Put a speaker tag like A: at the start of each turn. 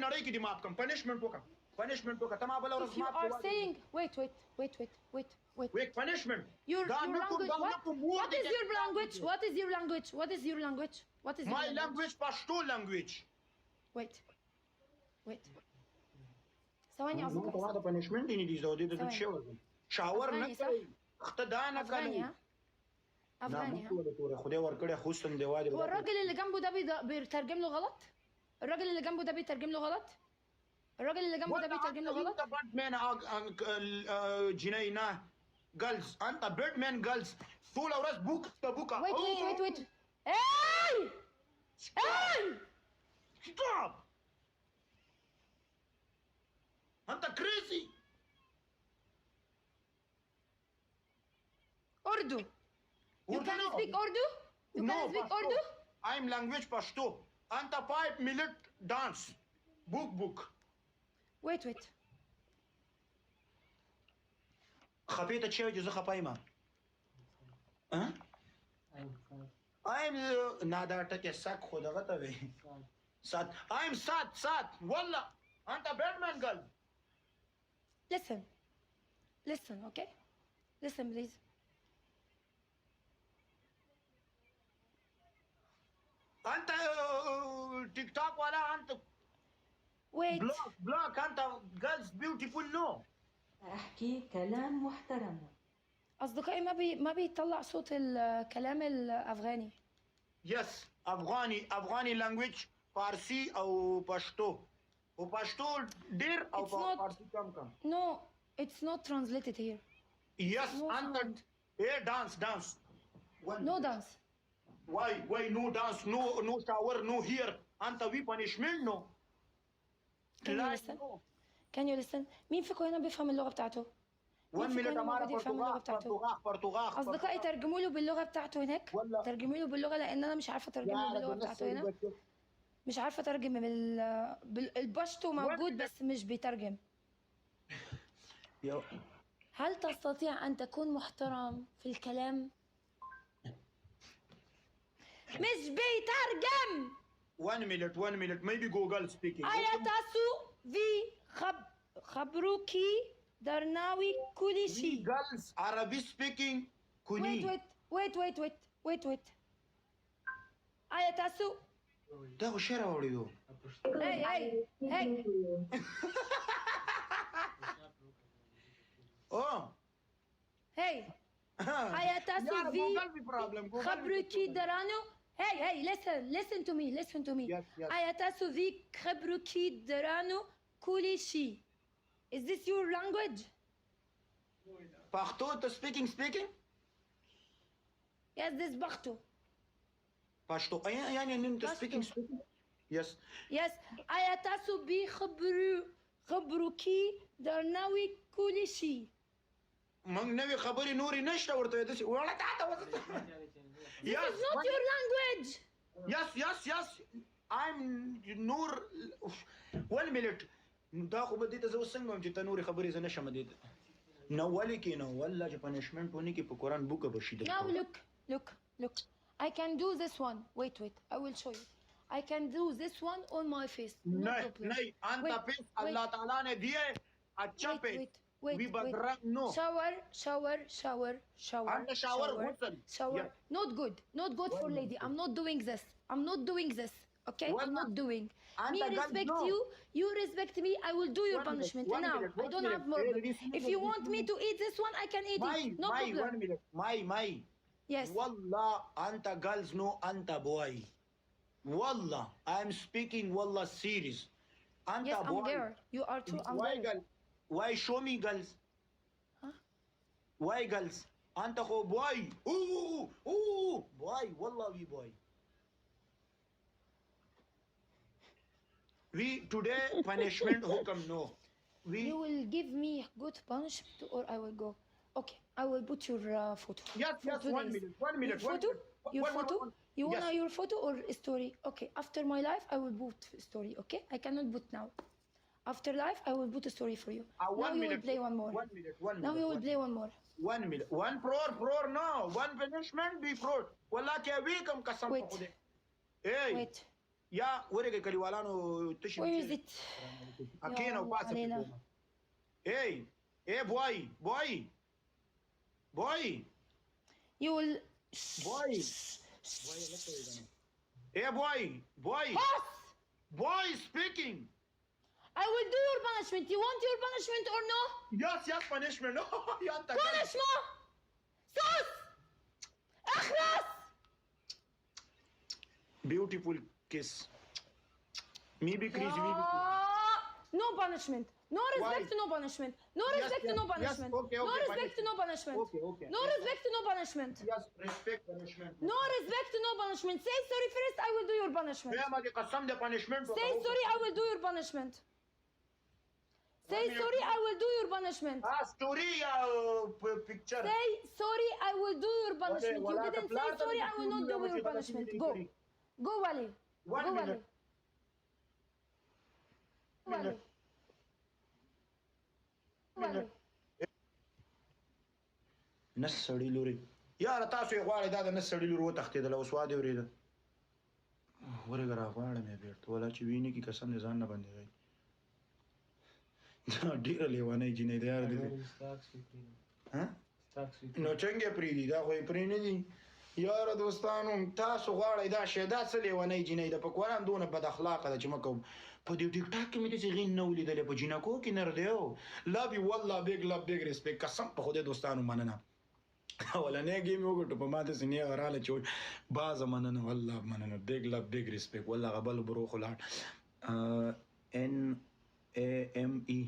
A: نړۍ کې دې ماف کړم punishment وکړه ته ما بله ورځ
B: If you
A: ماف
B: are
A: کړې
B: saying, wait.
A: wait punishment
B: Your
A: دا نه کوم
B: language, what is your language? What is your language? What is your language? What is your
A: my language پښتو language
B: Wait. ثواني
A: ما ته دا punishment یې نه دي زه دې ته شاور نه کوي اخته دا نه کوي
B: افغاني
A: خدای ورکړی خوستن دی وادي
B: هو الراجل اللي جنبه ده بيترجم له غلط؟ الراجل اللي جنبه ده بيترجم له غلط؟
A: باتمان جنينه جلز انت باتمان جلز طول ورا بوكا
B: wait hey
A: stop انت crazy
B: Urdu. You can speak Urdu? You can speak Urdu?
A: I'm language Pashto. Anta 5 minute dance. Book.
B: Wait.
A: خفيت تشيء جزء خفايمة. I'm نادا تكي ساك خدا غتبي. سات. I'm سات. والله. أنت Batman girl.
B: Listen, okay? Listen, please.
A: أنت تيك توك ولا أنت
B: Wait.
A: بلوك أنت girls beautiful no.
C: أحكي كلام محترم.
B: أصدقائي ما بيطلع صوت الكلام الأفغاني.
A: Yes, أفغاني language فارسي أو باشتو. وباشتو دير أو فارسي كم.
B: No, it's not translated here.
A: Yes, أنت إيه dance.
B: No dance.
A: Why no dance, no shower, no here. أنت we punishment no.
B: Can you listen? مين فيكم هنا بيفهم اللغة بتاعته؟
A: برتغال.
B: أصدقائي ترجموا له باللغة بتاعته هناك. ترجموا له باللغة لأن أنا مش عارفة أترجم له باللغة بتاعته هنا. مش عارفة أترجم بالبشتو موجود بس مش بيترجم. هل تستطيع أن تكون محترم في الكلام؟ مش بيترجم.
A: One minute. Maybe Google speaking.
B: آياتاسو في خبروكي درناوي كل شيء.
A: Girls Arabic speaking. كوني.
B: Wait. آياتاسو.
A: ده هو شرع وليو.
B: Hey.
A: Oh.
B: Hey. آياتاسو في خبروكي درانو. Hey, listen to me.
A: Yes.
B: آياتاسو في خبروكي درانو كل شيء. Is this your language?
A: Pashto to speaking?
B: Yes, this Bakhto.
A: Pashto. يعني أنت speaking? Yes.
B: آياتاسو بي خبروكي درناوي كل شيء.
A: من نبي خبري نوري نشتا ورتو يدسي ولا تعتا وسط.
B: This is not your language.
A: Yes. I'm نور. One minute. دا خو بدي تزو څنګه چې تنوري خبرې زنه شم دي نو ولکه نو والله چې پنیشمنت ونی کې په قران بوکه بشید.
B: Now look. I can do this one. Wait. I will show you. I can do this one on my face.
A: नहीं أنت face الله تعالى ने दिए अच्छा पे.
B: Wait.
A: No.
B: Shower.
A: And the shower.
B: Not good for lady. I'm not doing this. Okay, I'm not doing. Me respect you. You respect me. I will do your punishment now. I don't have more. If you want me to eat this one, I can eat it. No problem.
A: 1 minute. My.
B: Yes.
A: Wallah, anta girls no anta boy. Wallah, I'm speaking wallah serious. Anta
B: yes,
A: boy.
B: I'm there. You are too. I'm
A: Why
B: there.
A: girl? Why show me girls?
B: Huh?
A: Why girls? Anta ko boy. Ooh, boy. Wallah we boy. We today punishment hukam no.
B: You will give me good punishment or I will go. Okay, I will put your photo.
A: Yes. 1 minute.
B: Your photo? You want your photo or a story? Okay, after my life I will put story. Okay, I cannot put now. After life I will put a story for you. Now you will play one more.
A: 1 minute.
B: Now you will play one more.
A: 1 minute. One pro no. One punishment be pro. Wallah kya we kam kasam
B: Wait.
A: Hey.
B: Wait.
A: یا ورګه کلیوالانو تشي
B: Where is it?
A: اکین او پاسه
B: علينا.
A: اے boy
B: You will.
A: boy
B: Boss!
A: boy speaking.
B: I will do your punishment. You want your punishment or no?
A: Yes punishment. يا انت
B: Punish ما! Sus! اخرس!
A: beautiful kiss. Me be crazy.
B: No punishment. No respect, no punishment. No respect, no punishment.
A: okay,
B: No respect,
A: punishment.
B: no punishment.
A: Okay.
B: No respect, no punishment.
A: Yes, respect punishment.
B: No respect, no punishment. Say sorry first, I will do your punishment.
A: يا ما دي قسم ده punishment.
B: Say sorry, I will do your punishment. Say sorry, I will do your punishment.
A: story picture.
B: Say sorry, I will do your punishment. You didn't say sorry, I will not do your punishment. Go. Go, Wali. Go,
A: One
B: Wali.
A: minute.
B: Wali. Wali.
A: نس سړی لوري یاره تاسو یې غواړئ دا د نس سړی لوري وتښتېدله اوس واده ورېده ورېږه راغواړم یې بېرته ولا چې ویني کې قسم دې ځان نه بندېږئ دا ډېره لیونۍ جینۍ ده یاره نو څنګه یې پرېږدي دا خو یې پرې نه دي یاره دوستانو تاسو غواړئ دا شی دا څه لیونۍ جینۍ ده په قرآن دونه بد اخلاقه ده چې مه کوم په دې ټیک ټاک کې مې داسې غین نه ولیدلی په جینکو کې نر دی لب یې والله بیګ ریسپیکټ قسم په خدای دوستانو مننه اولنی ګیم یې وګټو په ما داسې نیغه راله چې بازه مننه والله مننه بیګ ریسپیکټ والله هغه بل بروخ ولاړ NAME